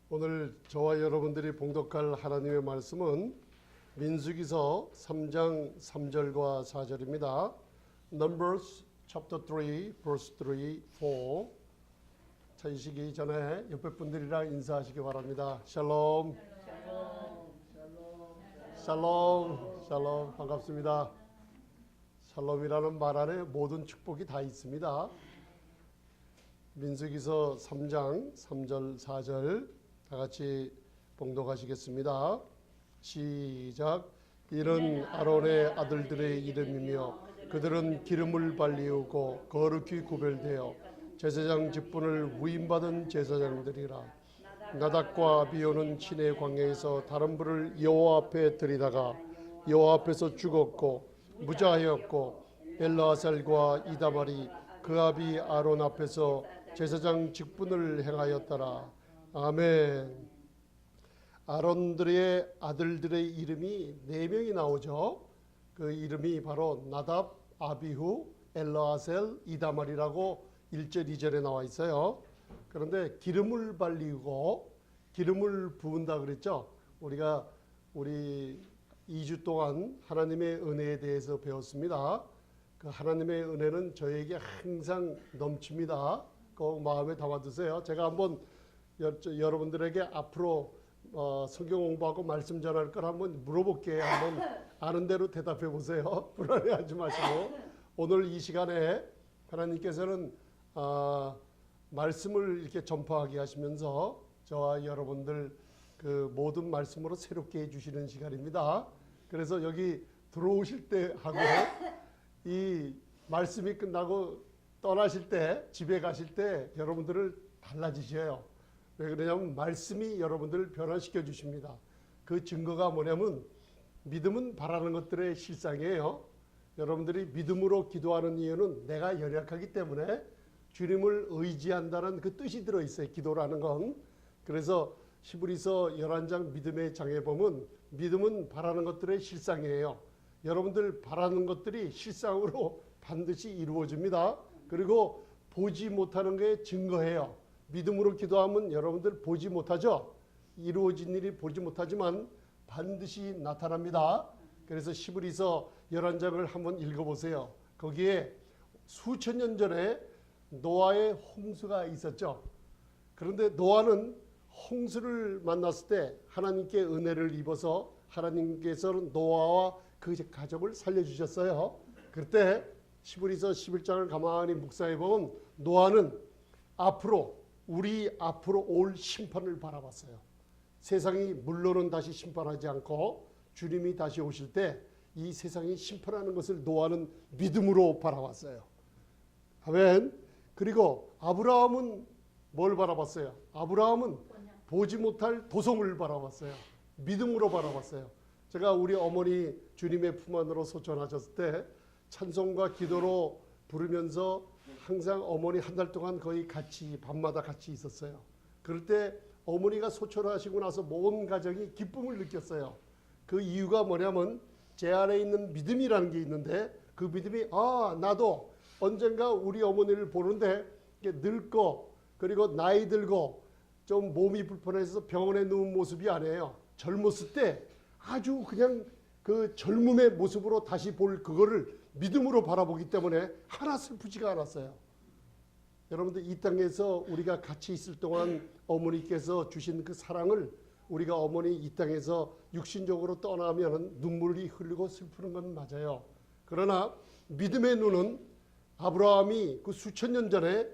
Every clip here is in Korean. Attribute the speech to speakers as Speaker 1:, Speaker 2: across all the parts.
Speaker 1: 오늘 저와 여러분들이 봉독할 하나님의 말씀은 민수기서 3장 3절과 4절입니다. Numbers chapter 3 verse 3, 4. 찾으시기 전에 옆에 분들이랑 인사하시기 바랍니다. 샬롬. 샬롬. 샬롬. 반갑습니다. 샬롬이라는 말 안에 모든 축복이 다 있습니다. 민수기서 3장 3절 4절 다 같이 봉독하시겠습니다. 시작. 이는 아론의 아들들의 이름이며 그들은 기름을 발리우고 거룩히 구별되어 제사장 직분을 위임받은 제사장들이라. 나답과 아비오는 시내 광야에서 다른 불을 여호와 앞에 들이다가 여호와 앞에서 죽었고 무자하였고 엘르아살과 이다말이 그 아비 아론 앞에서 제사장 직분을 행하였더라. 아멘. 아론들의 아들들의 이름이 4명이 나오죠. 그 이름이 바로 나답, 아비후, 엘르아셀, 이다말이라고 1절, 2절에 나와 있어요. 그런데 기름을 발리고 기름을 부은다 그랬죠. 우리 2주 동안 하나님의 은혜에 대해서 배웠습니다. 그 하나님의 은혜는 저에게 항상 넘칩니다. 꼭 마음에 담아두세요. 제가 한번 여러분들에게 앞으로 성경 공부하고 말씀 전할 걸 한번 물어볼게요. 한번 아는 대로 대답해 보세요. 불안해하지 마시고. 오늘 이 시간에 하나님께서는 말씀을 이렇게 전파하게 하시면서 저와 여러분들 그 모든 말씀으로 새롭게 해주시는 시간입니다. 그래서 여기 들어오실 때 하고 이 말씀이 끝나고 떠나실 때, 집에 가실 때 여러분들을 달라지셔요. 왜 그러냐면 말씀이 여러분들을 변화시켜 주십니다. 그 증거가 뭐냐면 믿음은 바라는 것들의 실상이에요. 여러분들이 믿음으로 기도하는 이유는 내가 연약하기 때문에 주님을 의지한다는 그 뜻이 들어있어요. 기도라는 건. 그래서 히브리서 11장 믿음의 장에 보면 믿음은 바라는 것들의 실상이에요. 여러분들 바라는 것들이 실상으로 반드시 이루어집니다. 그리고 보지 못하는 게 증거해요. 믿음으로 기도하면 여러분들 보지 못하죠. 이루어진 일이 보지 못하지만 반드시 나타납니다. 그래서 히브리서 11장을 한번 읽어보세요. 거기에 수천 년 전에 노아의 홍수가 있었죠. 그런데 노아는 홍수를 만났을 때 하나님께 은혜를 입어서 하나님께서는 노아와 그 가족을 살려주셨어요. 그때 히브리서 11장을 가만히 묵상해 보면 노아는 우리 앞으로 올 심판을 바라봤어요. 세상이 물론은 다시 심판하지 않고 주님이 다시 오실 때 이 세상이 심판하는 것을 노아는 믿음으로 바라봤어요. 아멘. 그리고 아브라함은 뭘 바라봤어요? 아브라함은 보지 못할 도성을 바라봤어요. 믿음으로 바라봤어요. 제가 우리 어머니 주님의 품 안으로 소천하셨을 때 찬송과 기도로 부르면서 항상 어머니 한 달 동안 거의 같이 밤마다 같이 있었어요. 그럴 때 어머니가 소천하시고 나서 온 가정이 기쁨을 느꼈어요. 그 이유가 뭐냐면 제 안에 있는 믿음이라는 게 있는데 그 믿음이 나도 언젠가 우리 어머니를 보는데 늙고 그리고 나이 들고 좀 몸이 불편해서 병원에 누운 모습이 아니에요. 젊었을 때 아주 그냥 그 젊음의 모습으로 다시 볼 그거를 믿음으로 바라보기 때문에 하나 슬프지가 않았어요. 여러분들 이 땅에서 우리가 같이 있을 동안 어머니께서 주신 그 사랑을 우리가 어머니 이 땅에서 육신적으로 떠나면 눈물이 흐르고 슬프는 건 맞아요. 그러나 믿음의 눈은 아브라함이 그 수천 년 전에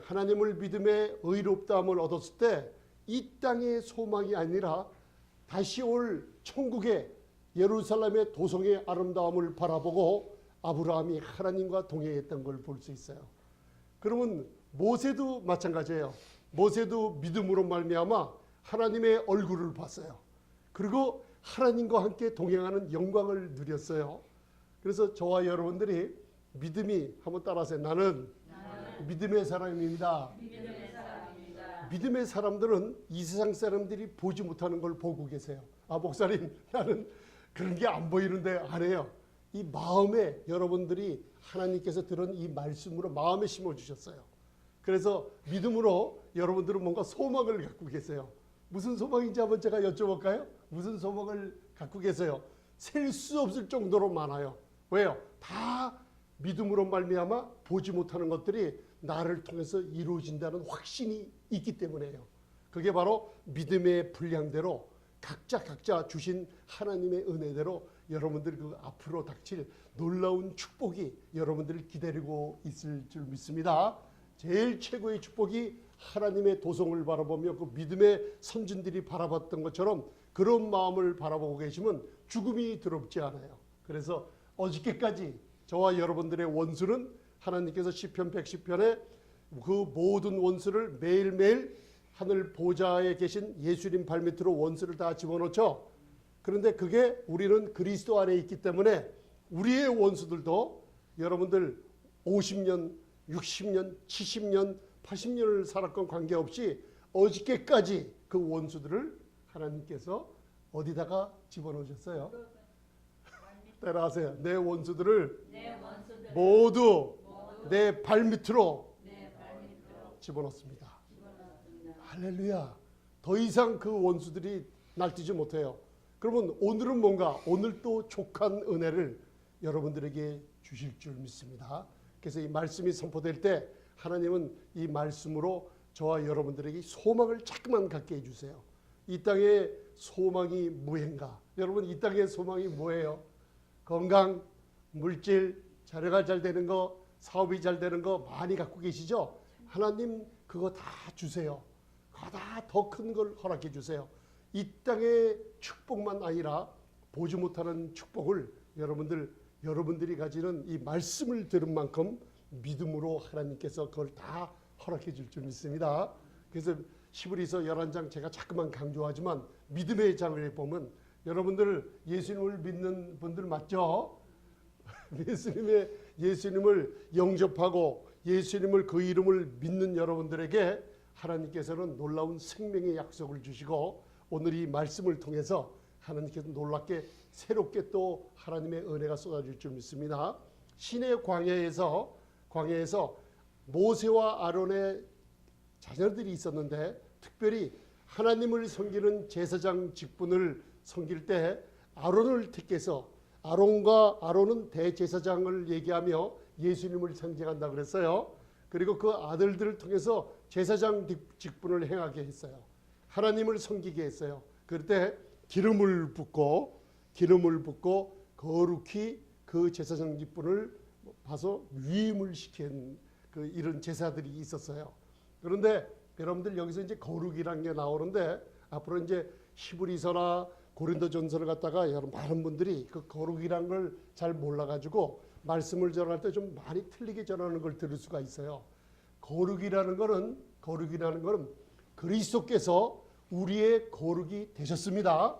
Speaker 1: 하나님을 믿음의 의롭다함을 얻었을 때 이 땅의 소망이 아니라 다시 올 천국의 예루살렘의 도성의 아름다움을 바라보고 아브라함이 하나님과 동행했던 걸 볼 수 있어요. 그러면 모세도 마찬가지예요. 모세도 믿음으로 말미암아 하나님의 얼굴을 봤어요. 그리고 하나님과 함께 동행하는 영광을 누렸어요. 그래서 저와 여러분들이 믿음이 한번 따라하세요. 나는 믿음의 사람입니다. 믿음의 사람들은 이 세상 사람들이 보지 못하는 걸 보고 계세요. 목사님 나는 그런 게 안 보이는데 안 해요. 이 마음에 여러분들이 하나님께서 들은 이 말씀으로 마음에 심어주셨어요. 그래서 믿음으로 여러분들은 뭔가 소망을 갖고 계세요. 무슨 소망인지 한번 제가 여쭤볼까요? 무슨 소망을 갖고 계세요? 셀 수 없을 정도로 많아요. 왜요? 다 믿음으로 말미암아 보지 못하는 것들이 나를 통해서 이루어진다는 확신이 있기 때문에요. 그게 바로 믿음의 분량대로 각자 주신 하나님의 은혜대로 여러분들 그 앞으로 닥칠 놀라운 축복이 여러분들을 기다리고 있을 줄 믿습니다. 제일 최고의 축복이 하나님의 도성을 바라보며 그 믿음의 선진들이 바라봤던 것처럼 그런 마음을 바라보고 계시면 죽음이 두렵지 않아요. 그래서 어저께까지 저와 여러분들의 원수는 하나님께서 시편 110편에 그 모든 원수를 매일매일 하늘 보좌에 계신 예수님 발밑으로 원수를 다 집어넣죠. 그런데 그게 우리는 그리스도 안에 있기 때문에 우리의 원수들도 여러분들 50년, 60년, 70년, 80년을 살았건 관계없이 어저께까지 그 원수들을 하나님께서 어디다가 집어넣으셨어요? 따라하세요. 내 원수들을 모두 내 발밑으로 집어넣습니다. 할렐루야. 더 이상 그 원수들이 날뛰지 못해요. 그러면 오늘은 뭔가 오늘 또 족한 은혜를 여러분들에게 주실 줄 믿습니다. 그래서 이 말씀이 선포될 때 하나님은 이 말씀으로 저와 여러분들에게 소망을 자꾸만 갖게 해주세요. 이 땅에 소망이 무엇인가? 여러분 이 땅의 소망이 뭐예요? 건강, 물질, 자녀가 잘 되는 거, 사업이 잘 되는 거 많이 갖고 계시죠? 하나님 그거 다 주세요. 그거 다 더 큰 걸 허락해 주세요. 이 땅의 축복만 아니라 보지 못하는 축복을 여러분들이 가지는 이 말씀을 들은 만큼 믿음으로 하나님께서 그걸 다 허락해 줄 줄 믿습니다. 그래서 히브리서 11장 제가 자꾸만 강조하지만 믿음의 장을 보면 여러분들 예수님을 믿는 분들 맞죠? 예수님을 영접하고 예수님을 그 이름을 믿는 여러분들에게 하나님께서는 놀라운 생명의 약속을 주시고 오늘 이 말씀을 통해서 하나님께서 놀랍게 새롭게 또 하나님의 은혜가 쏟아질 줄 믿습니다. 신의 광야에서 모세와 아론의 자녀들이 있었는데 특별히 하나님을 섬기는 제사장 직분을 섬길 때 아론을 택해서 아론은 대제사장을 얘기하며 예수님을 상징한다 그랬어요. 그리고 그 아들들을 통해서 제사장 직분을 행하게 했어요. 하나님을 섬기게 했어요. 그럴 때 기름을 붓고 거룩히 그 제사장 직분을 봐서 위임을 시킨 그 이런 제사들이 있었어요. 그런데 여러분들 여기서 이제 거룩이라는 게 나오는데 앞으로 이제 히브리서나 고린도전서를 갖다가 여러분 많은 분들이 그 거룩이라는 걸 잘 몰라가지고 말씀을 전할 때 좀 많이 틀리게 전하는 걸 들을 수가 있어요. 거룩이라는 거는 그리스도께서 우리의 거룩이 되셨습니다.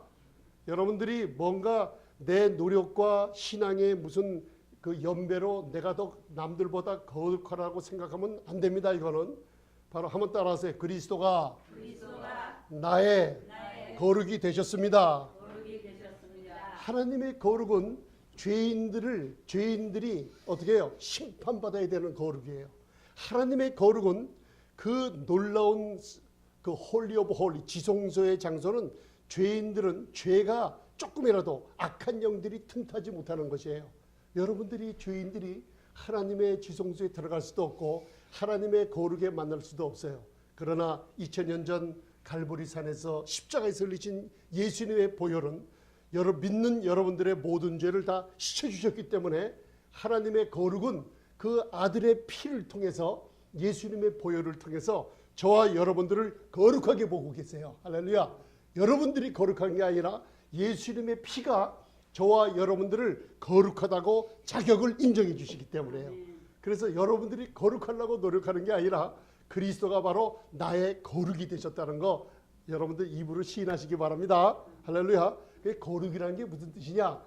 Speaker 1: 여러분들이 뭔가 내 노력과 신앙의 무슨 그 연배로 내가 더 남들보다 거룩하다고 생각하면 안 됩니다. 이거는 바로 한번 따라하세요. 그리스도가 나의 거룩이 되셨습니다. 하나님의 거룩은 죄인들이 어떻게 해요? 심판받아야 되는 거룩이에요. 하나님의 거룩은 그 놀라운 그 홀리 오브 홀리 지성소의 장소는 죄인들은 죄가 조금이라도 악한 영들이 틈타지 못하는 것이에요. 여러분들이 죄인들이 하나님의 지성소에 들어갈 수도 없고 하나님의 거룩에 만날 수도 없어요. 그러나 2000년 전 갈보리산에서 십자가에서 흘리신 예수님의 보혈은 믿는 여러분들의 모든 죄를 다 씻어주셨기 때문에 하나님의 거룩은 그 아들의 피를 통해서 예수님의 보혈을 통해서 저와 여러분들을 거룩하게 보고 계세요. 할렐루야. 여러분들이 거룩한 게 아니라 예수님의 피가 저와 여러분들을 거룩하다고 자격을 인정해 주시기 때문에요. 그래서 여러분들이 거룩하려고 노력하는 게 아니라 그리스도가 바로 나의 거룩이 되셨다는 거 여러분들 입으로 시인하시기 바랍니다. 할렐루야. 거룩이라는 게 무슨 뜻이냐?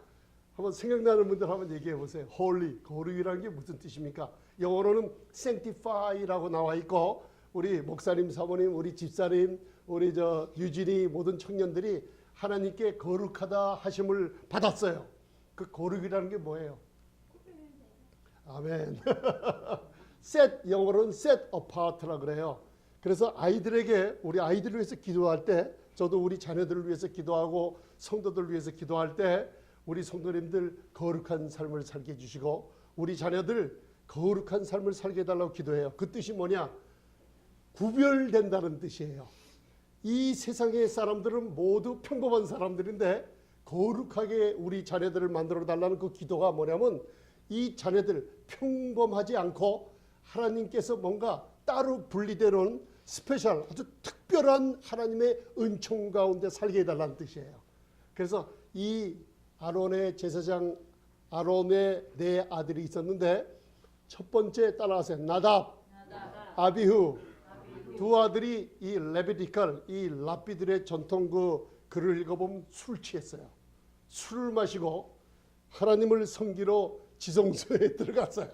Speaker 1: 한번 생각나는 분들 한번 얘기해 보세요. Holy, 거룩이라는 게 무슨 뜻입니까? 영어로는 sanctify라고 나와 있고 우리 목사님, 사모님, 우리 집사님, 우리 유진이 모든 청년들이 하나님께 거룩하다 하심을 받았어요. 그 거룩이라는 게 뭐예요? 아멘. set, 영어로는 set apart라 그래요. 그래서 아이들에게, 우리 아이들을 위해서 기도할 때, 저도 우리 자녀들을 위해서 기도하고 성도들을 위해서 기도할 때 우리 성도님들 거룩한 삶을 살게 해주시고 우리 자녀들 거룩한 삶을 살게 해달라고 기도해요. 그 뜻이 뭐냐? 구별된다는 뜻이에요. 이 세상의 사람들은 모두 평범한 사람들인데 거룩하게 우리 자녀들을 만들어 달라는 그 기도가 뭐냐면 이 자녀들 평범하지 않고 하나님께서 뭔가 따로 분리되는 스페셜, 아주 특별한 하나님의 은총 가운데 살게 해달라는 뜻이에요. 그래서 이 아론의 제사장 아론의 네 아들이 있었는데 첫 번째 따라하세요. 나답, 아비후. 두 아들이 이 레비디칼, 이 랍비들의 전통 그 글을 읽어보면 술 취했어요. 술을 마시고 하나님을 섬기러 지성소에 들어갔어요.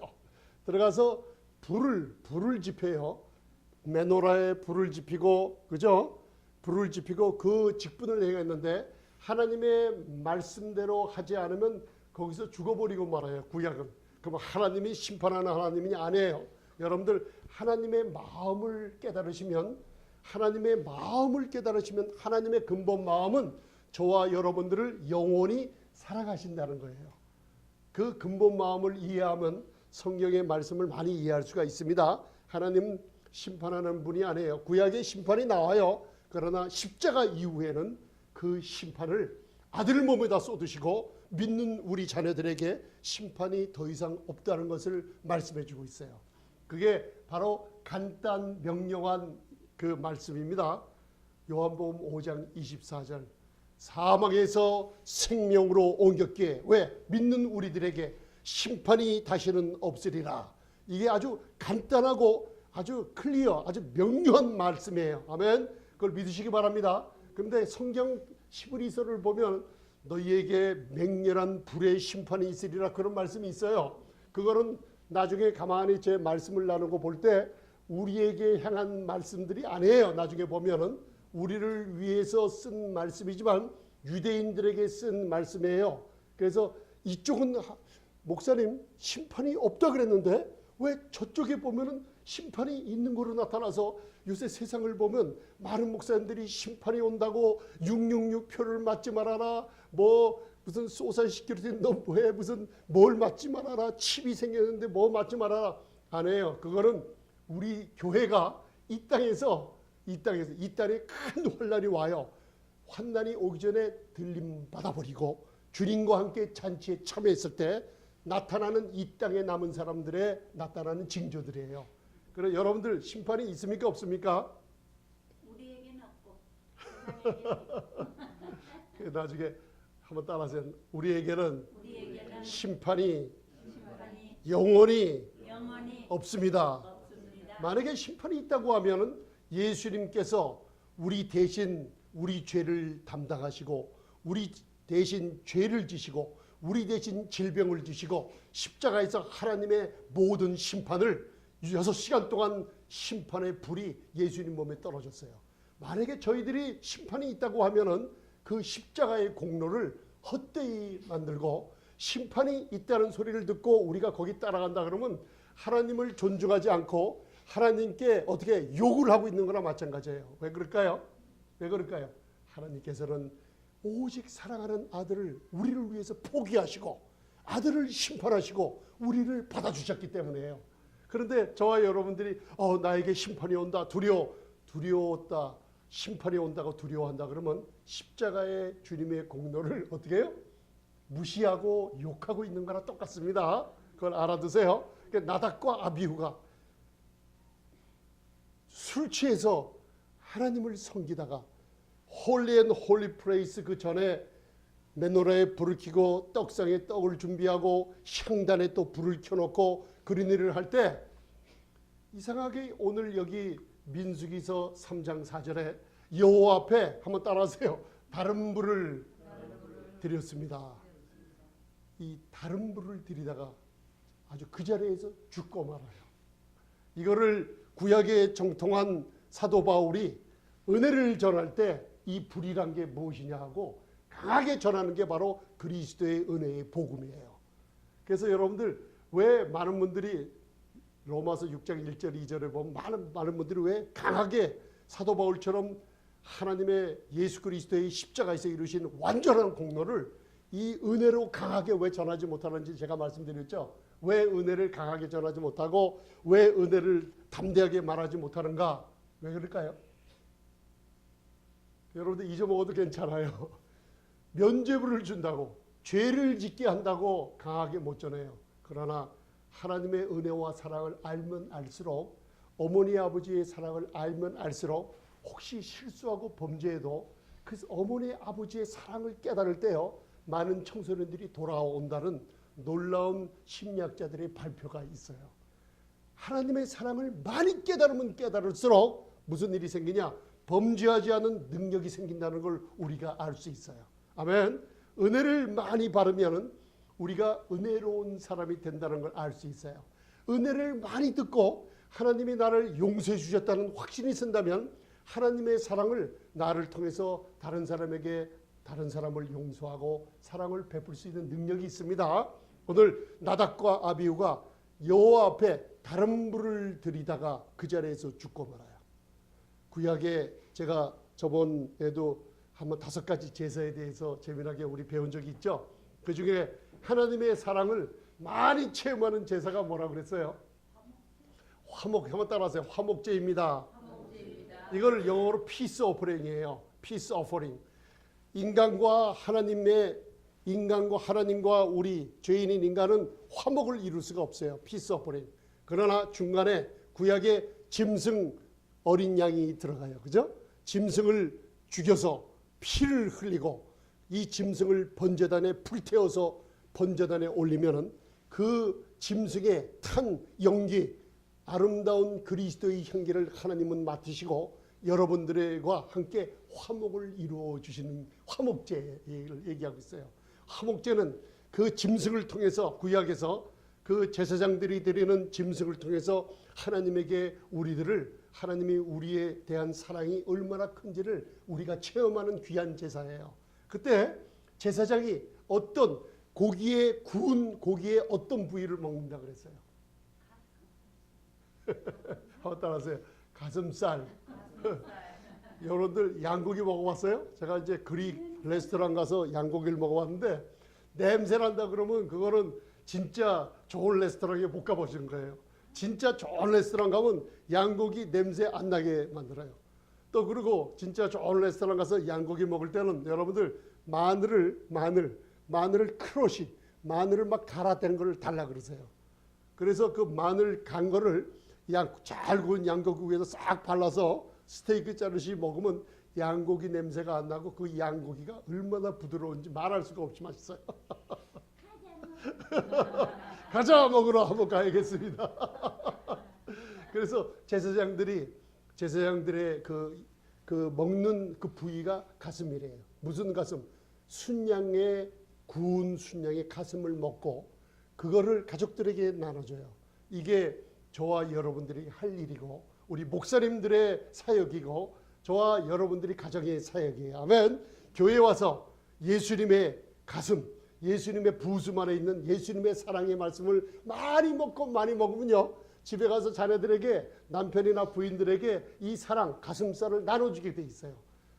Speaker 1: 들어가서 불을 지펴요. 메노라에 불을 지피고, 그죠? 불을 지피고 그 직분을 행했는데 하나님의 말씀대로 하지 않으면 거기서 죽어버리고 말아요. 구약은. 그럼 하나님이 심판하는 하나님이 아니에요. 여러분들 하나님의 마음을 깨달으시면 하나님의 근본 마음은 저와 여러분들을 영원히 사랑하신다는 거예요. 그 근본 마음을 이해하면 성경의 말씀을 많이 이해할 수가 있습니다. 하나님 심판하는 분이 아니에요. 구약의 심판이 나와요. 그러나 십자가 이후에는 그 심판을 아들 몸에다 쏟으시고 믿는 우리 자녀들에게 심판이 더 이상 없다는 것을 말씀해 주고 있어요. 그게 바로 간단 명령한 그 말씀입니다. 요한복음 5장 24절 사망에서 생명으로 옮겼기에 왜? 믿는 우리들에게 심판이 다시는 없으리라. 이게 아주 간단하고 아주 클리어, 아주 명료한 말씀이에요. 아멘. 그걸 믿으시기 바랍니다. 그런데 성경 히브리서를 보면 너희에게 맹렬한 불의 심판이 있으리라 그런 말씀이 있어요. 그거는 나중에 가만히 제 말씀을 나누고 볼 때 우리에게 향한 말씀들이 아니에요. 나중에 보면은 우리를 위해서 쓴 말씀이지만 유대인들에게 쓴 말씀이에요. 그래서 이쪽은 목사님 심판이 없다 그랬는데 왜 저쪽에 보면은 심판이 있는 거로 나타나서 요새 세상을 보면 많은 목사님들이 심판이 온다고 666표를 맞지 말아라, 뭐 무슨 소셜 시큐리티 너왜 무슨 뭘 맞지 말아라, 칩이 생겼는데 뭐 맞지 말아라 안 해요. 그거는 우리 교회가 이 땅에 큰 환난이 와요. 환난이 오기 전에 들림 받아버리고 주님과 함께 잔치에 참여했을 때 나타나는 이 땅에 남은 사람들의 나타나는 징조들이에요. 그래서 여러분들 심판이 있습니까 없습니까?
Speaker 2: 우리에게는 없고
Speaker 1: 나중에 한번 따라하세요. 우리에게는 심판이 영원히 없습니다. 만약에 심판이 있다고 하면은 예수님께서 우리 대신 우리 죄를 담당하시고 우리 대신 죄를 지시고 우리 대신 질병을 지시고 십자가에서 하나님의 모든 심판을 6시간 동안 심판의 불이 예수님 몸에 떨어졌어요. 만약에 저희들이 심판이 있다고 하면은 그 십자가의 공로를 헛되이 만들고 심판이 있다는 소리를 듣고 우리가 거기 따라간다 그러면 하나님을 존중하지 않고 하나님께 어떻게 욕을 하고 있는 거나 마찬가지예요. 왜 그럴까요? 하나님께서는 오직 사랑하는 아들을 우리를 위해서 포기하시고 아들을 심판하시고 우리를 받아주셨기 때문에요. 그런데 저와 여러분들이 나에게 심판이 온다 두려웠다 심판이 온다고 두려워한다 그러면 십자가의 주님의 공로를 어떻게 해요? 무시하고 욕하고 있는 거랑 똑같습니다. 그걸 알아두세요. 나답과 아비후가 술 취해서 하나님을 섬기다가 홀리 앤 홀리 플레이스 그 전에 메노라에 불을 켜고 떡상에 떡을 준비하고 향단에 또 불을 켜놓고 그런 일을 할 때 이상하게 오늘 여기 민수기서 3장 4절에 여호와 앞에 한번 따라하세요. 다른 불을 드렸습니다. 이 다른 불을 드리다가 아주 그 자리에서 죽고 말아요. 이거를 구약에 정통한 사도 바울이 은혜를 전할 때 이 불이란 게 무엇이냐 하고 강하게 전하는 게 바로 그리스도의 은혜의 복음이에요. 그래서 여러분들 왜 많은 분들이 로마서 6장 1절 2절에 보면 많은 분들이 왜 강하게 사도 바울처럼 하나님의 예수 그리스도의 십자가에서 이루신 완전한 공로를 이 은혜로 강하게 왜 전하지 못하는지 제가 말씀드렸죠. 왜 은혜를 강하게 전하지 못하고 왜 은혜를 담대하게 말하지 못하는가? 왜 그럴까요? 여러분들 잊어먹어도 괜찮아요. 면죄부를 준다고 죄를 짓게 한다고 강하게 못 전해요. 그러나 하나님의 은혜와 사랑을 알면 알수록, 어머니 아버지의 사랑을 알면 알수록, 혹시 실수하고 범죄해도 그 어머니 아버지의 사랑을 깨달을 때요, 많은 청소년들이 돌아온다는 놀라운 심리학자들의 발표가 있어요. 하나님의 사랑을 많이 깨달으면 깨달을수록 무슨 일이 생기냐? 범죄하지 않은 능력이 생긴다는 걸 우리가 알 수 있어요. 아멘. 은혜를 많이 받으면 우리가 은혜로운 사람이 된다는 걸 알 수 있어요. 은혜를 많이 듣고 하나님이 나를 용서해 주셨다는 확신이 쓴다면 하나님의 사랑을 나를 통해서 다른 사람에게, 다른 사람을 용서하고 사랑을 베풀 수 있는 능력이 있습니다. 오늘 나답과 아비후가 여호와 앞에 다른 불을 들이다가 그 자리에서 죽고 말아요. 구약에 제가 저번에도 한번 5가지 제사에 대해서 재미나게 우리 배운 적이 있죠. 그 중에 하나님의 사랑을 많이 체험하는 제사가 뭐라고 그랬어요? 한번 따라하세요. 화목제입니다. 이걸 영어로 peace offering이에요. peace offering. 인간과 하나님과 우리 죄인인 인간은 화목을 이룰 수가 없어요. peace offering. 그러나 중간에 구약에 짐승 어린 양이 들어가요. 그죠? 짐승을 죽여서 피를 흘리고 이 짐승을 번제단에 불태워서 번제단에 올리면은 그 짐승의 탄 연기, 아름다운 그리스도의 향기를 하나님은 맡으시고 여러분들과 함께 화목을 이루어 주시는 화목제를 얘기하고 있어요. 화목제는 그 짐승을 통해서, 구약에서 그 제사장들이 드리는 짐승을 통해서 하나님에게 하나님이 우리에 대한 사랑이 얼마나 큰지를 우리가 체험하는 귀한 제사예요. 그때 제사장이 구운 고기의 어떤 부위를 먹는다 그랬어요? 한번 따라하세요. 가슴살. 여러분들 양고기 먹어봤어요? 제가 이제 그릭 레스토랑 가서 양고기를 먹어봤는데 냄새 난다 그러면 그거는 진짜 좋은 레스토랑에 못 가보시는 거예요. 진짜 좋은 레스토랑 가면 양고기 냄새 안 나게 만들어요. 또 그리고 진짜 좋은 레스토랑 가서 양고기 먹을 때는 여러분들 마늘을 크러쉬, 마늘을 막 갈아낸 걸 달라 그러세요. 그래서 그 마늘 간 거를 잘 구운 양고기 위에서 싹 발라서 스테이크 자르시 먹으면 양고기 냄새가 안 나고 그 양고기가 얼마나 부드러운지 말할 수가 없이 맛있어요. 가자 먹으러 한번 가야겠습니다. 그래서 제사장들의 그 먹는 그 부위가 가슴이래요. 무슨 가슴? 구운 순양의 가슴을 먹고 그거를 가족들에게 나눠줘요. 이게 저와 여러분들이 할 일이고 우리 목사님들의 사역이고 저와 여러분들이 가정의 사역이에요. 아멘. 교회 와서 예수님의 가슴, 예수님의 부슴 안에 있는 예수님의 사랑의 말씀을 많이 먹으면요, 집에 가서 자녀들에게, 남편이나 부인들에게 이 사랑, 가슴살을 나눠주게 돼 있어요.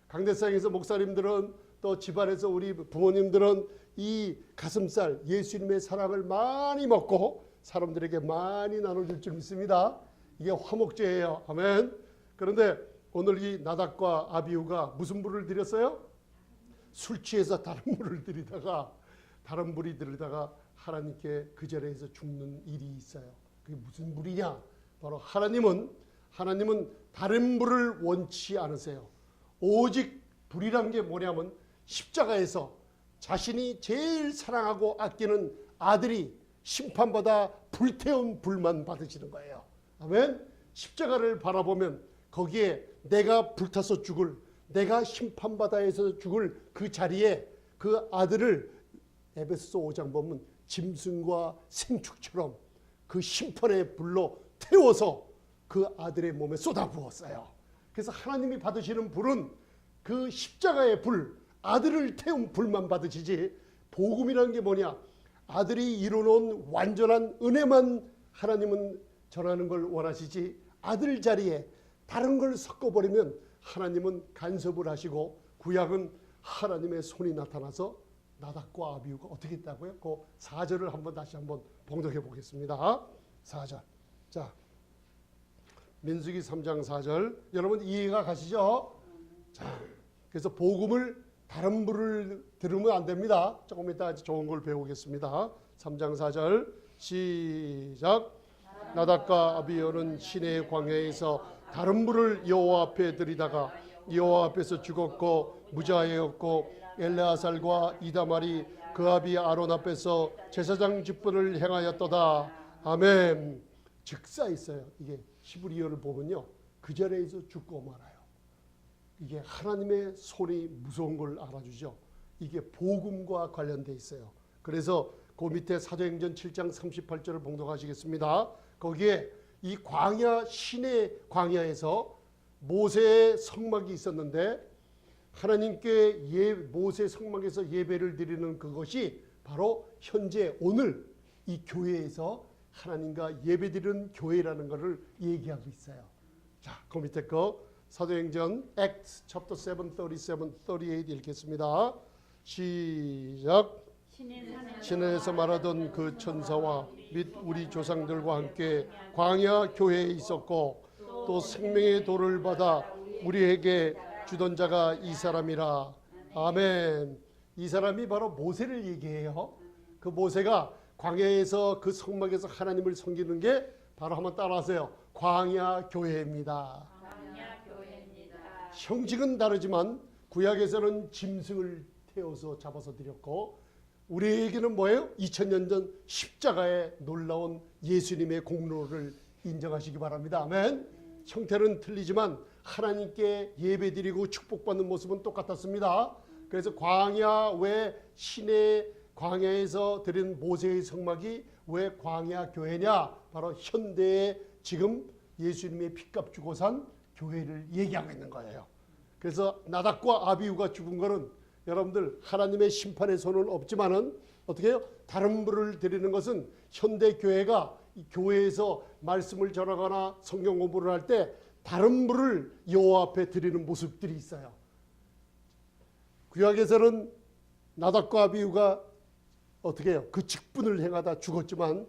Speaker 1: 강대상에서 목사님들은, 또 집안에서 우리 부모님들은 이 가슴살, 예수님의 사랑을 많이 먹고 사람들에게 많이 나눠줄 줄 믿습니다. 이게 화목제예요. 아멘. 그런데 오늘 이 나답과 아비후가 무슨 불을 드렸어요? 술 취해서 다른 불을 들이다가 하나님께 그 자리에서 죽는 일이 있어요. 그게 무슨 불이냐? 바로 하나님은 다른 불을 원치 않으세요. 오직 불이란 게 뭐냐면 십자가에서 자신이 제일 사랑하고 아끼는 아들이 심판받아 불태운 불만 받으시는 거예요. 아멘. 십자가를 바라보면 거기에 내가 불타서 죽을, 내가 심판받아서 죽을 그 자리에 그 아들을 에베소서 5장 보면 짐승과 생축처럼 그 심판의 불로 태워서 그 아들의 몸에 쏟아부었어요. 그래서 하나님이 받으시는 불은 그 십자가의 불, 아들을 태운 불만 받으시지, 복음이라는 게 뭐냐? 아들이 이루어놓은 완전한 은혜만 하나님은 전하는 걸 원하시지 아들 자리에 다른 걸 섞어버리면 하나님은 간섭을 하시고 구약은 하나님의 손이 나타나서 나답과 아비후가 어떻게 했다고요? 그 4절을 한번 다시 한번 봉독해 보겠습니다. 4절. 자, 민수기 3장 4절. 여러분 이해가 가시죠? 자, 그래서 복음을 다른 분을 들으면 안 됩니다. 조금 이따 좋은 걸 배우겠습니다. 3장 4절 시작. 나답과 아비후는 시내의 광야에서 다른 불을 여호와 앞에 들이다가 여호와 앞에서 죽었고 무자하였고 엘레아살과 이다말이 그 아비 아론 앞에서 제사장 직분을 행하였도다. 아멘. 즉사 있어요. 이게 히브리어를 보면요, 그 자리에서 죽고 말아요. 이게 하나님의 손이 무서운 걸 알아주죠. 이게 복음과 관련돼 있어요. 그래서 그 밑에 사도행전 7장 38절을 봉독하시겠습니다. 거기에 이 광야, 시내 광야에서 모세의 성막이 있었는데 하나님께 모세 성막에서 예배를 드리는 그것이 바로 현재 오늘 이 교회에서 하나님과 예배드리는 교회라는 것을 얘기하고 있어요. 자, 그 밑에 거 사도행전 Acts chapter 7, 37, 38 읽겠습니다. 시작. 시내에서 말하던 그 천사와 및 우리 조상들과 함께 광야 교회에 있었고 또 생명의 도를 받아 우리에게 주던 자가 이 사람이라. 아멘. 이 사람이 바로 모세를 얘기해요. 그 모세가 광야에서 그 성막에서 하나님을 섬기는 게 바로 한번 따라하세요. 광야 교회입니다.
Speaker 2: 광야 교회입니다.
Speaker 1: 형식은 다르지만 구약에서는 짐승을 태워서 잡아서 드렸고 우리에게는 뭐예요? 2000년 전 십자가의 놀라운 예수님의 공로를 인정하시기 바랍니다. 아멘. 형태는 틀리지만 하나님께 예배드리고 축복받는 모습은 똑같았습니다. 그래서 광야 외 시내 광야에서 드린 모세의 성막이 왜 광야 교회냐? 바로 현대에 지금 예수님의 피값 주고 산 교회를 얘기하고 있는 거예요. 그래서 나답과 아비후가 죽은 거는 여러분들 하나님의 심판의 손은 없지만은 어떻게 해요? 다른 불을 드리는 것은 현대 교회가 이 교회에서 말씀을 전하거나 성경 공부를 할 때 다른 불을 여호와 앞에 드리는 모습들이 있어요. 구약에서는 나답과 아비후가 어떻게 해요? 그 직분을 행하다 죽었지만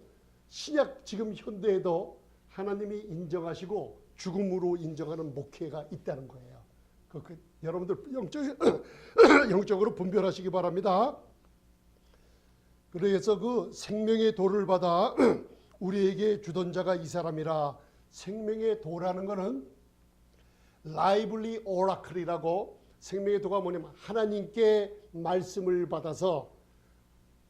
Speaker 1: 신약 지금 현대에도 하나님이 인정하시고 죽음으로 인정하는 목회가 있다는 거예요. 여러분들 영적으로 분별하시기 바랍니다. 그래서 그 생명의 도를 받아 우리에게 주던 자가 이 사람이라. 생명의 도라는 것은 라이블리 오라클이라고, 생명의 도가 뭐냐면 하나님께 말씀을 받아서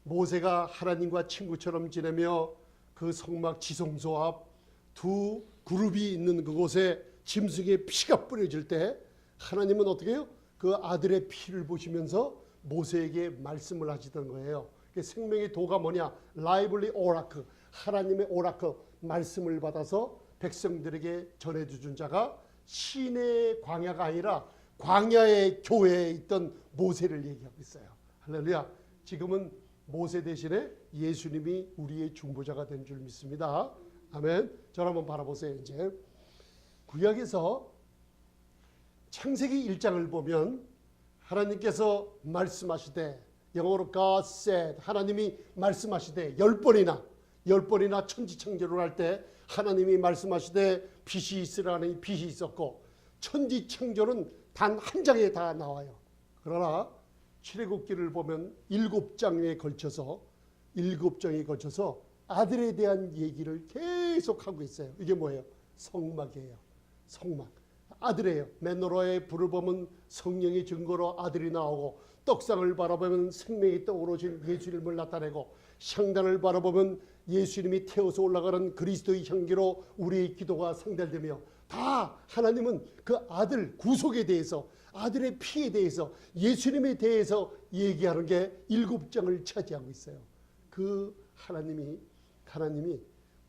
Speaker 1: 모세가 하나님과 친구처럼 지내며 그 성막 지성소 앞 두 그룹이 있는 그곳에 짐승의 피가 뿌려질 때 하나님은 어떻게 해요? 그 아들의 피를 보시면서 모세에게 말씀을 하시던 거예요. 생명의 도가 뭐냐? 라이블리 오라크, 하나님의 오라크, 말씀을 받아서 백성들에게 전해주준 자가 시내 광야가 아니라 광야의 교회에 있던 모세를 얘기하고 있어요. 할렐루야. 지금은 모세 대신에 예수님이 우리의 중보자가 된 줄 믿습니다. 아멘. 저를 한번 바라보세요. 이제 구약에서 창세기 1장을 보면 하나님께서 말씀하시되, 영어로 God said, 하나님이 말씀하시되 10번이나 천지창조를 할 때 하나님이 말씀하시되 빛이 있으라니 빛이 있었고, 천지창조는 단 한 장에 다 나와요. 그러나 출애굽기를 보면 7장에 걸쳐서 아들에 대한 얘기를 계속 하고 있어요. 이게 뭐예요? 성막이에요. 성막. 아들이에요. 맨노라의 불을 보면 성령의 증거로 아들이 나오고, 떡상을 바라보면 생명이 떠오르신 예수님을 나타내고, 향단을 바라보면 예수님이 태워서 올라가는 그리스도의 향기로 우리의 기도가 상달되며, 다 하나님은 그 아들 구속에 대해서, 아들의 피에 대해서, 예수님에 대해서 얘기하는 게 7장을 차지하고 있어요. 그 하나님이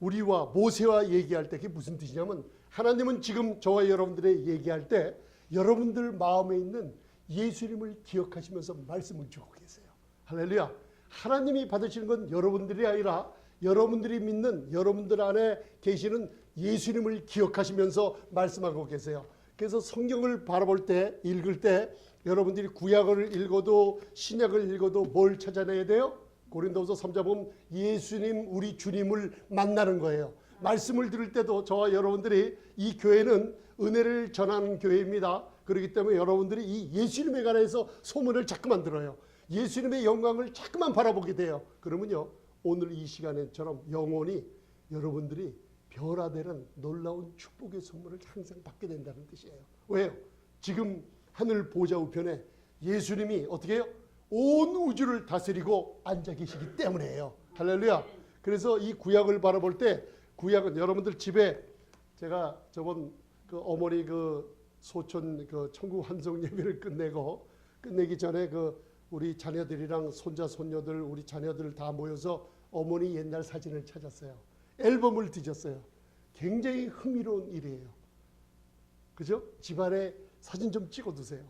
Speaker 1: 우리와 모세와 얘기할 때 그게 무슨 뜻이냐면, 하나님은 지금 저와 여러분들의 얘기할 때 여러분들 마음에 있는 예수님을 기억하시면서 말씀을 주고 계세요. 할렐루야. 하나님이 받으시는 건 여러분들이 아니라 여러분들이 믿는 여러분들 안에 계시는 예수님을 기억하시면서 말씀하고 계세요. 그래서 성경을 바라볼 때, 읽을 때 여러분들이 구약을 읽어도 신약을 읽어도 뭘 찾아내야 돼요? 고린도후서 3장 보면 예수님, 우리 주님을 만나는 거예요. 말씀을 들을 때도 저와 여러분들이 이 교회는 은혜를 전하는 교회입니다. 그렇기 때문에 여러분들이 이 예수님에 관해서 소문을 자꾸만 들어요. 예수님의 영광을 자꾸만 바라보게 돼요. 그러면요, 오늘 이 시간에처럼 영원히 여러분들이 변화되는 놀라운 축복의 선물을 항상 받게 된다는 뜻이에요. 왜요? 지금 하늘 보좌 우편에 예수님이 어떻게 해요? 온 우주를 다스리고 앉아 계시기 때문에요. 할렐루야. 그래서 이 구약을 바라볼 때, 구약은 여러분들 집에, 제가 저번 그 어머니 그 소촌 그 천국 환송 예배를 끝내기 전에 그 우리 자녀들이랑 손자 손녀들, 우리 자녀들 다 모여서 어머니 옛날 사진을 찾았어요. 앨범을 뒤졌어요. 굉장히 흥미로운 일이에요. 그죠? 집안에 사진 좀 찍어두세요.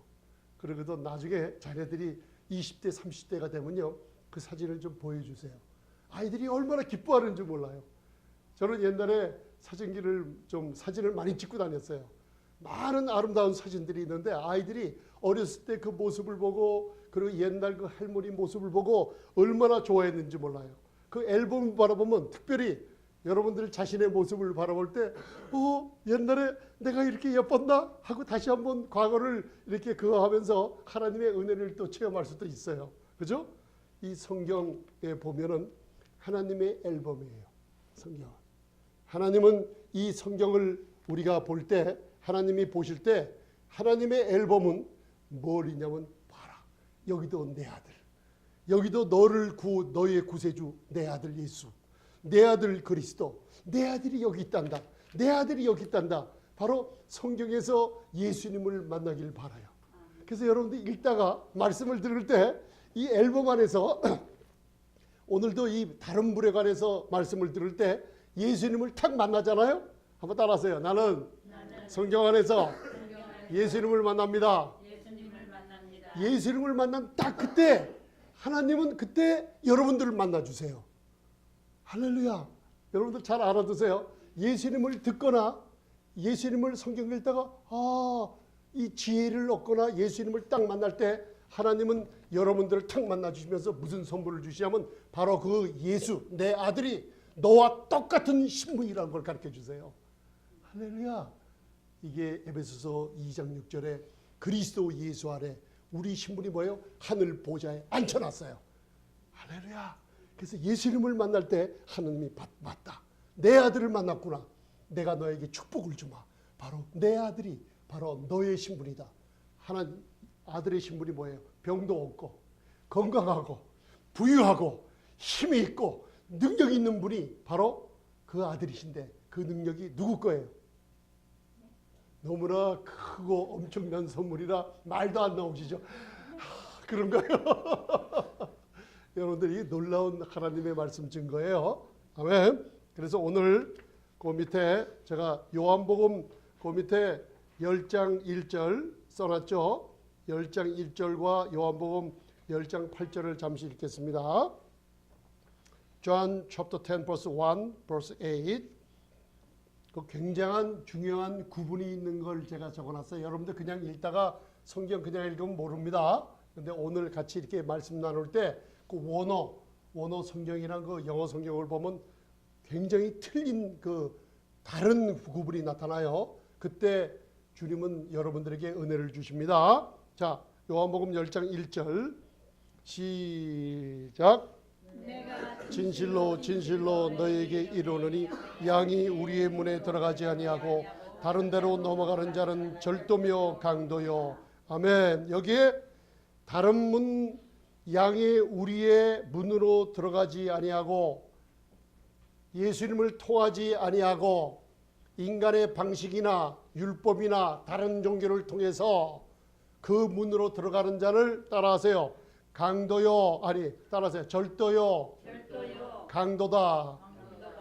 Speaker 1: 그러고도 나중에 자녀들이 20대 30대가 되면요, 그 사진을 좀 보여주세요. 아이들이 얼마나 기뻐하는지 몰라요. 저는 옛날에 사진을 많이 찍고 다녔어요. 많은 아름다운 사진들이 있는데 아이들이 어렸을 때 그 모습을 보고, 그리고 옛날 그 할머니 모습을 보고 얼마나 좋아했는지 몰라요. 그 앨범을 바라보면 특별히 여러분들 자신의 모습을 바라볼 때 옛날에 내가 이렇게 예뻤나? 하고 다시 한번 과거를 이렇게 그거 하면서 하나님의 은혜를 또 체험할 수도 있어요. 그죠? 이 성경에 보면은 하나님의 앨범이에요. 성경. 하나님은 이 성경을 우리가 볼 때, 하나님이 보실 때 하나님의 앨범은 뭘이냐면, 봐라, 여기도 내 아들, 여기도 너의 구세주 내 아들 예수, 내 아들 그리스도, 내 아들이 여기 있단다, 내 아들이 여기 있단다. 바로 성경에서 예수님을 만나길 바라요. 그래서 여러분들 읽다가 말씀을 들을 때 이 앨범 안에서 오늘도 이 다른 물에 관해서 말씀을 들을 때 예수님을 탁 만나잖아요. 한번 따라하세요. 나는 성경 안에서 예수님을 만납니다. 예수님을 만난 딱 그때 하나님은 그때 여러분들을 만나주세요. 할렐루야. 여러분들 잘 알아두세요. 예수님을 듣거나 예수님을 성경 읽다가 이 지혜를 얻거나 예수님을 딱 만날 때 하나님은 여러분들을 탁 만나주시면서 무슨 선물을 주시냐면 바로 그 예수, 내 아들이 너와 똑같은 신분이라는 걸 가르쳐 주세요. 할렐루야. 이게 에베소서 2장 6절에 그리스도 예수 아래 우리 신분이 뭐예요? 하늘 보좌에 앉혀놨어요. 할렐루야. 그래서 예수님을 만날 때 하나님이 맞다. 내 아들을 만났구나. 내가 너에게 축복을 주마. 바로 내 아들이 바로 너의 신분이다. 하나님 아들의 신분이 뭐예요? 병도 없고 건강하고 부유하고 힘이 있고 능력이 있는 분이 바로 그 아들이신데 그 능력이 누구 거예요? 너무나 크고 엄청난 선물이라 말도 안 나오시죠? 그런가요? 여러분들이 놀라운 하나님의 말씀 증거예요. 아멘. 그래서 오늘 그 밑에 제가 요한복음 그 밑에 10장 1절 써놨죠. 10장 1절과 요한복음 10장 8절을 잠시 읽겠습니다. John chapter 10 verse 1 verse 8. 그 굉장한 중요한 구분이 있는 걸 제가 적어놨어요. 여러분들 그냥 읽다가 성경 그냥 읽으면 모릅니다. 근데 오늘 같이 이렇게 말씀 나눌 때 그 원어 성경이란 그 영어 성경을 보면 굉장히 틀린 그 다른 구분이 나타나요. 그때 주님은 여러분들에게 은혜를 주십니다. 자, 요한복음 10장 1절 시작. 진실로 진실로 너에게 이르노니 양이 우리의 문에 들어가지 아니하고 다른 데로 넘어가는 자는 절도며 강도요. 아멘. 여기에 다른 문, 양이 우리의 문으로 들어가지 아니하고 예수님을 통하지 아니하고 인간의 방식이나 율법이나 다른 종교를 통해서 그 문으로 들어가는 자를 따라하세요. 강도요. 아니 따라하세요. 절도요. 강도다.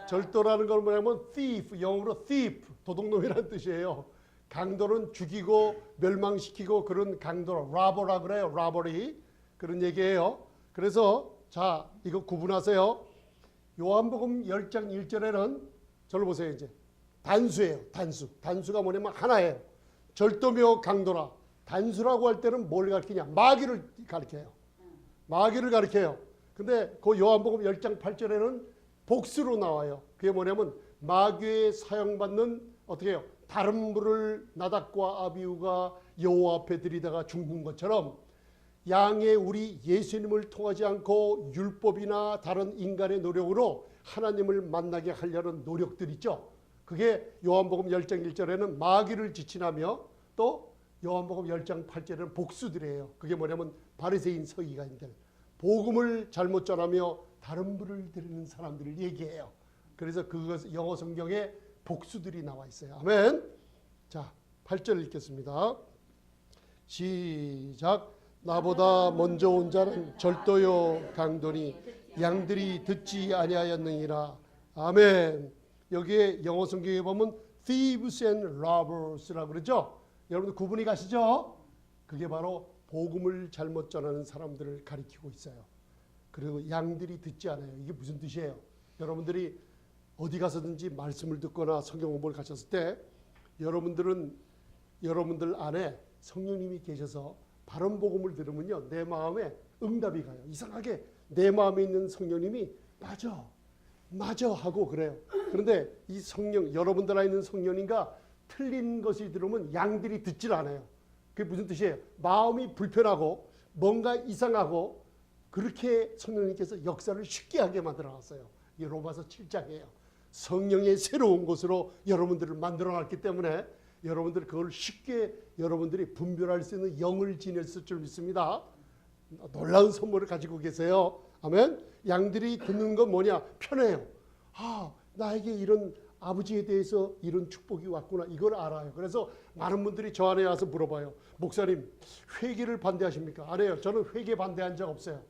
Speaker 1: 절도라는 걸 뭐냐면 thief, 영어로 thief, 도둑놈이라는 뜻이에요. 강도는 죽이고 멸망시키고 그런 강도로 robber라 그래요. robbery. 그런 얘기예요. 그래서 자, 이거 구분하세요. 요한복음 10장 1절에는 저를 보세요. 이제 단수예요. 단수가 뭐냐면 하나예요. 절도며 강도라. 단수라고 할 때는 뭘 가리키냐? 마귀를 가리켜요. 마귀를 가리켜요. 근데 그 요한복음 10장 8절에는 복수로 나와요. 그게 뭐냐면 마귀에 사용받는 어떻게 해요? 다른 불을 나닥과 아비후가 여호와 앞에 들이다가 죽는 것처럼 양의 우리 예수님을 통하지 않고 율법이나 다른 인간의 노력으로 하나님을 만나게 하려는 노력들 있죠. 그게 요한복음 10장 1절에는 마귀를 지칭하며 또 요한복음 10장 8절에는 복수들이에요. 그게 뭐냐면 바리새인 서기관들, 복음을 잘못 전하며 다른 불을 드리는 사람들을 얘기해요. 그래서 그것 영어 성경에 복수들이 나와 있어요. 아멘. 자, 8절 읽겠습니다. 시작. 나보다 먼저 온 자는 절도요 강도니 양들이 듣지 아니하였느니라. 아멘. 여기에 영어 성경에 보면 thieves and robbers라고 그러죠. 여러분들 구분이 가시죠? 그게 바로 복음을 잘못 전하는 사람들을 가리키고 있어요. 그리고 양들이 듣지 않아요. 이게 무슨 뜻이에요? 여러분들이 어디 가서든지 말씀을 듣거나 성경 공부를 가셨을 때 여러분들 안에 성령님이 계셔서 바른 복음을 들으면요, 내 마음에 응답이 가요. 이상하게 내 마음에 있는 성령님이 맞아 하고 그래요. 그런데 이 성령, 여러분들 안에 있는 성령님과 틀린 것이 들으면 양들이 듣질 않아요. 그게 무슨 뜻이에요? 마음이 불편하고 뭔가 이상하고 그렇게 성령님께서 역사를 쉽게 하게 만들어놨어요. 이게 로마서 7장이에요. 성령의 새로운 것으로 여러분들을 만들어놨기 때문에 여러분들 그걸 쉽게 여러분들이 분별할 수 있는 영을 지녔을 줄 믿습니다. 놀라운 선물을 가지고 계세요. 아멘. 양들이 듣는 건 뭐냐? 편해요. 나에게 이런 아버지에 대해서 이런 축복이 왔구나. 이걸 알아요. 그래서 많은 분들이 저 안에 와서 물어봐요. 목사님, 회개를 반대하십니까? 안 해요. 저는 회개 반대한 적 없어요.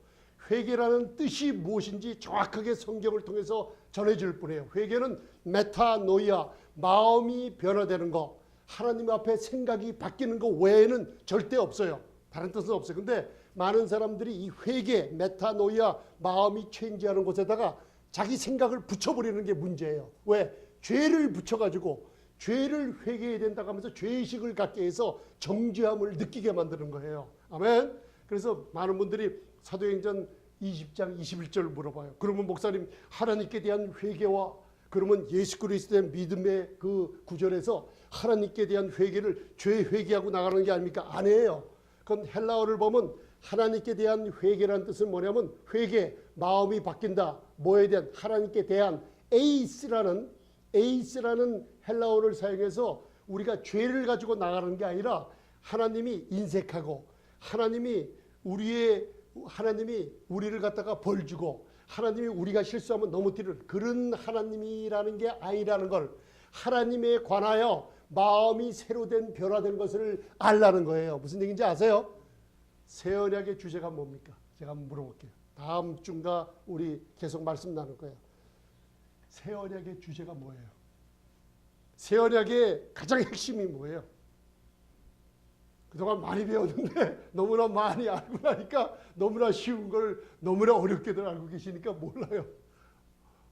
Speaker 1: 회개라는 뜻이 무엇인지 정확하게 성경을 통해서 전해줄 뿐이에요. 회개는 메타노이아, 마음이 변화되는 거, 하나님 앞에 생각이 바뀌는 거 외에는 절대 없어요. 다른 뜻은 없어요. 근데 많은 사람들이 이 회개, 메타노이아, 마음이 체인지하는 곳에다가 자기 생각을 붙여버리는 게 문제예요. 왜? 죄를 붙여가지고 죄를 회개해야 된다고 하면서 죄의식을 갖게 해서 정죄함을 느끼게 만드는 거예요. 아멘. 그래서 많은 분들이 사도행전 20장 21절 물어봐요. 그러면 목사님, 하나님께 대한 회개와 그러면 예수 그리스도에 대한 믿음의 그 구절에서 하나님께 대한 회개를 죄 회개하고 나가는 게 아닙니까? 아니에요. 그건 헬라어를 보면 하나님께 대한 회개라는 뜻은 뭐냐면 회개, 마음이 바뀐다. 뭐에 대한? 하나님께 대한 에이스라는 헬라어를 사용해서 우리가 죄를 가지고 나가는 게 아니라 하나님이 인색하고 하나님이 우리를 갖다가 벌 주고 하나님이 우리가 실수하면 넘어뜨릴 그런 하나님이라는 게 아니라는 걸 하나님에 관하여 마음이 새로 된 변화된 것을 알라는 거예요. 무슨 얘기인지 아세요? 새 언약의 주제가 뭡니까? 제가 한번 물어볼게요. 다음 주인가 우리 계속 말씀 나눌 거예요. 새 언약의 주제가 뭐예요? 새 언약의 가장 핵심이 뭐예요? 그동안 많이 배웠는데 너무나 많이 알고 나니까 너무나 쉬운 걸 너무나 어렵게들 알고 계시니까 몰라요.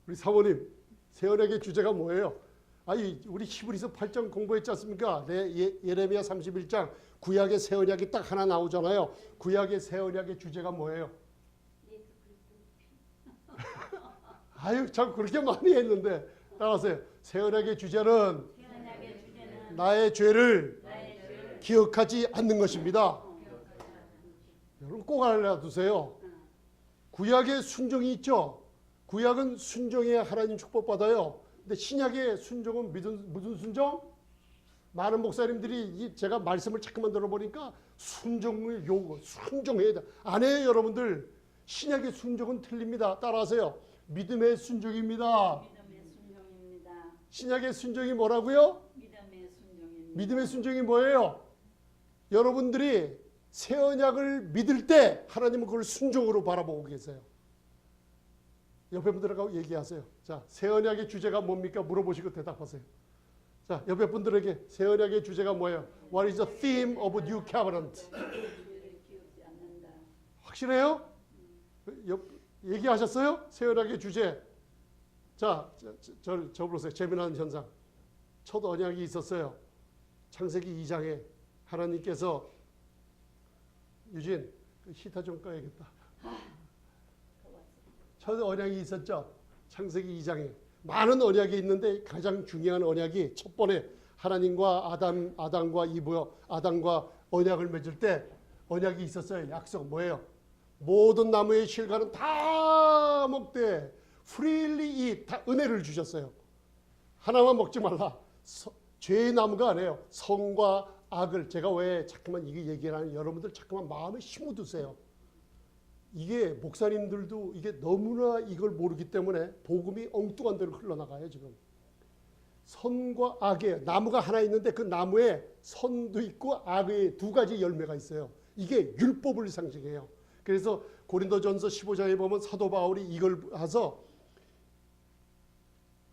Speaker 1: 우리 사모님, 새 언약의 주제가 뭐예요? 우리 히브리서 8장 공부했지 않습니까? 예레미야 31장 구약의 새 언약이 딱 하나 나오잖아요. 구약의 새 언약의 주제가 뭐예요? 참 그렇게 많이 했는데 따라하세요. 새 언약의 주제는 나의 죄를 기억하지 않는 것입니다. 여러분 꼭 알아두세요. 구약의 순종이 있죠. 구약은 순종해야 하나님 축복받아요. 근데 신약의 순종은 무슨 순종? 많은 목사님들이 제가 말씀을 자꾸만 들어보니까 순종을 순종해야 돼. 안 해요, 여러분들. 신약의 순종은 틀립니다. 따라하세요. 믿음의 순종입니다. 신약의 순종이 뭐라고요? 믿음의 순종이 뭐예요? 여러분들이 새 언약을 믿을 때 하나님은 그걸 순종으로 바라보고 계세요. 옆에 분들하고 얘기하세요. 자, 새 언약의 주제가 뭡니까? 물어보시고 대답하세요. 자, 옆에 분들에게 새 언약의 주제가 뭐예요? What is the theme of New Covenant? 확실해요? 얘기하셨어요? 새 언약의 주제. 자, 저 보세요. 재미난 현상. 첫 언약이 있었어요. 창세기 2장에 하나님께서 유진 그 히터 좀 꺼야겠다. 첫 언약이 있었죠. 창세기 2장에 많은 언약이 있는데 가장 중요한 언약이 첫 번에 하나님과 아담과 언약을 맺을 때 언약이 있었어요. 약속 뭐예요? 모든 나무의 실과는 다 먹되 freely eat, 다 은혜를 주셨어요. 하나만 먹지 말라. 죄의 나무가 아니에요. 선과 악을. 제가 왜 자꾸만 이게 얘기를 하는 여러분들 자꾸만 마음에 심어두세요. 이게 목사님들도 이게 너무나 이걸 모르기 때문에 복음이 엉뚱한 대로 흘러나가요 지금. 선과 악의 나무가 하나 있는데 그 나무에 선도 있고 악의 두 가지 열매가 있어요. 이게 율법을 상징해요. 그래서 고린도전서 15장에 보면 사도 바울이 이걸 해서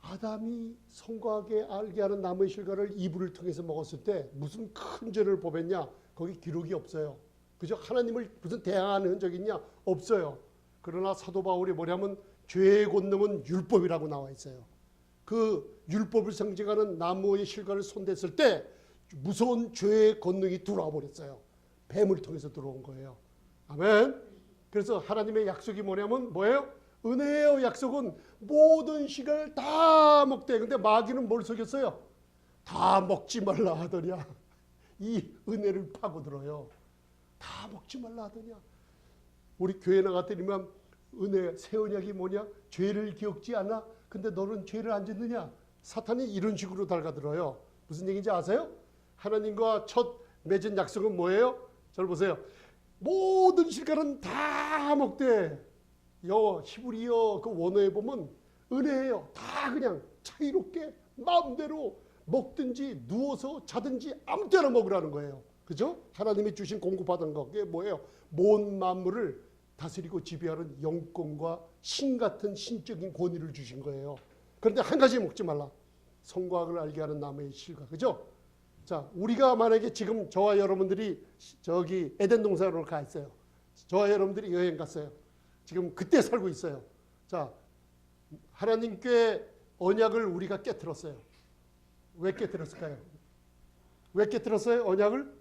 Speaker 1: 아담이 선과 악에 알게 하는 나무의 실과를 이불을 통해서 먹었을 때 무슨 큰 죄를 범했냐? 거기 기록이 없어요. 그죠? 하나님을 무슨 대항하는 흔적이 있냐? 없어요. 그러나 사도 바울이 뭐냐면 죄의 권능은 율법이라고 나와 있어요. 그 율법을 상징하는 나무의 실과를 손댔을 때 무서운 죄의 권능이 들어와 버렸어요. 뱀을 통해서 들어온 거예요. 아멘. 그래서 하나님의 약속이 뭐냐면 뭐예요? 은혜의 약속은 모든 실과를 다 먹되. 근데 마귀는 뭘 속였어요? 다 먹지 말라 하더냐. 이 은혜를 파고들어요. 다 먹지 말라 하더냐. 우리 교회 나갔더니만 은혜 새 언약이 뭐냐? 죄를 기억지 않아? 근데 너는 죄를 안 짓느냐? 사탄이 이런 식으로 달가들어요. 무슨 얘기인지 아세요? 하나님과 첫 맺은 약속은 뭐예요? 저를 보세요. 모든 실과는 다 먹되. 히브리어 그 원어에 보면 은혜예요. 다 그냥 자유롭게 마음대로 먹든지 누워서 자든지 아무 때나 먹으라는 거예요. 그죠? 하나님이 주신 공급받은 거. 그게 뭐예요? 모든 만물을 다스리고 지배하는 영권과 신 같은 신적인 권위를 주신 거예요. 그런데 한 가지 먹지 말라. 선과 악을 알게 하는 나무의 실과. 그죠? 자, 우리가 만약에 지금 저와 여러분들이 저기 에덴 동산으로 가 있어요. 저와 여러분들이 여행 갔어요. 지금 그때 살고 있어요. 자, 하나님께 언약을 우리가 깨트렸어요. 왜 깨트렸을까요? 왜 깨트렸어요? 언약을?